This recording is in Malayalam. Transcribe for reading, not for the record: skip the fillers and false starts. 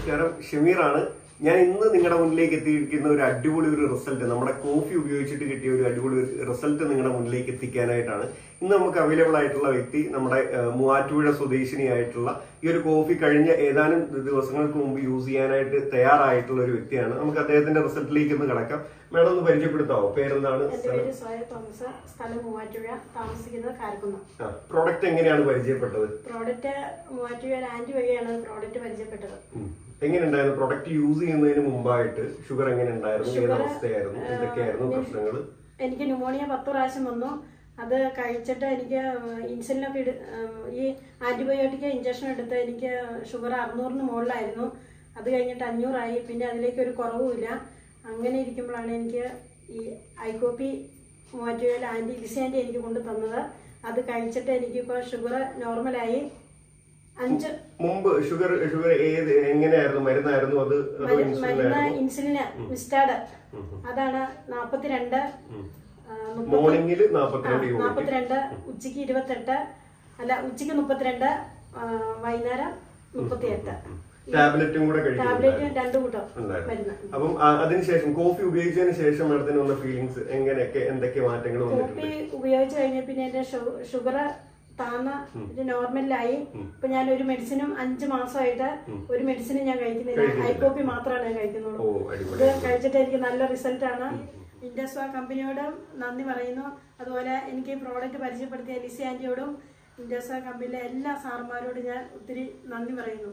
നമസ്കാരം, ഷമീറാണ്. ഞാൻ ഇന്ന് നിങ്ങളുടെ മുന്നിലേക്ക് എത്തിയിരിക്കുന്ന ഒരു അടിപൊളി റിസൾട്ട്, നമ്മുടെ കോഫി ഉപയോഗിച്ചിട്ട് കിട്ടിയ ഒരു അടിപൊളി റിസൾട്ട് നിങ്ങളുടെ മുന്നിലേക്ക് എത്തിക്കാനായിട്ടാണ്. ഇന്ന് നമുക്ക് അവൈലബിൾ ആയിട്ടുള്ള വ്യക്തി നമ്മുടെ മൂവാറ്റുപുഴ സ്വദേശിനിയായിട്ടുള്ള ഈ ഒരു കോഫി കഴിഞ്ഞ ഏതാനും ദിവസങ്ങൾക്ക് മുമ്പ് യൂസ് ചെയ്യാനായിട്ട് തയ്യാറായിട്ടുള്ള ഒരു വ്യക്തിയാണ്. നമുക്ക് അദ്ദേഹത്തിന്റെ റിസൾട്ടിലേക്ക് ഒന്ന് കിടക്കാം. മേഡം ഒന്ന് പരിചയപ്പെടുത്താവോ? പേരെന്താണ്? പ്രോഡക്റ്റ് എങ്ങനെയാണ് പരിചയപ്പെട്ടത്? പ്രോഡക്റ്റ് മൂവാറ്റുപുഴ ആന്റി വഴിയാണ് പ്രോഡക്റ്റ് പരിചയപ്പെട്ടത്. എങ്ങനെയുണ്ടായിരുന്നു പ്രോഡക്റ്റ് യൂസ് ചെയ്യുന്നതിന് മുമ്പായിട്ട്? ഷുഗർ എങ്ങനെ ഉണ്ടായിരുന്നു? ഏത് അവസ്ഥയായിരുന്നു? എന്തൊക്കെയായിരുന്നു പ്രശ്നങ്ങൾ? എനിക്ക് ന്യൂമോണിയ 10 പ്രാവശ്യം വന്നു. അത് കഴിച്ചിട്ട് എനിക്ക് ഇൻസുലിനൊക്കെ ഈ ആന്റിബയോട്ടിക് ഇഞ്ചക്ഷൻ എടുത്ത് എനിക്ക് ഷുഗർ 600-ന് മുകളിലായിരുന്നു. അത് കഴിഞ്ഞിട്ട് 500 പിന്നെ അതിലേക്ക് ഒരു കുറവുമില്ല. അങ്ങനെ ഇരിക്കുമ്പോഴാണ് എനിക്ക് ഈ ഐകോപ്പി മൂവാറ്റുപുഴയിൽ ആന്റി ലിസി എനിക്ക് കൊണ്ടു തന്നത്. അത് കഴിച്ചിട്ട് എനിക്കിപ്പോൾ ഷുഗർ നോർമലായി. മുമ്പ് ഷുഗർ ഏത് എങ്ങനെയായിരുന്നു? മരുന്നായിരുന്നു അത്? മരുന്ന് ഇൻസുലിന് മിസ്റ്റാഡ്, അതാണ് 42, മോർണിംഗിൽ 42, ഉച്ചക്ക് 28, അല്ല ഉച്ചക്ക് 32, വൈകുന്നേരം 38. ടാബ്ലറ്റും കൂടെ ടാബ്ലറ്റ് 2 കൂട്ടം മരുന്ന്. അപ്പം അതിനുശേഷം കോഫി ഉപയോഗിച്ചതിന് ശേഷം മേഡത്തിന് വന്ന ഫീലിങ്സ് എങ്ങനെയൊക്കെ, എന്തൊക്കെ മാറ്റങ്ങൾ വന്നിട്ടുണ്ട്? കോഫി ഉപയോഗിച്ച് കഴിഞ്ഞ പിന്നെ എന്റെ ഷുഗർ താന്ന നോർമലായി. ഇപ്പൊ ഞാൻ ഒരു മെഡിസിനും 5 മാസമായിട്ട് ഒരു മെഡിസിനും ഞാൻ കഴിക്കുന്നില്ല. ഐകോപ്പി മാത്രമാണ് ഞാൻ കഴിക്കുന്നുള്ളൂ. ഇത് കഴിച്ചിട്ട് എനിക്ക് നല്ല റിസൾട്ടാണ്. ഇൻഡസ്വാ കമ്പനിയോട് നന്ദി പറയുന്നു. അതുപോലെ എനിക്ക് ഈ പ്രോഡക്റ്റ് പരിചയപ്പെടുത്തിയ ലിസി ആന്റിയോടും ഇൻഡസ്വാ കമ്പനിയിലെ എല്ലാ സാറുമാരോടും ഞാൻ ഒത്തിരി നന്ദി പറയുന്നു.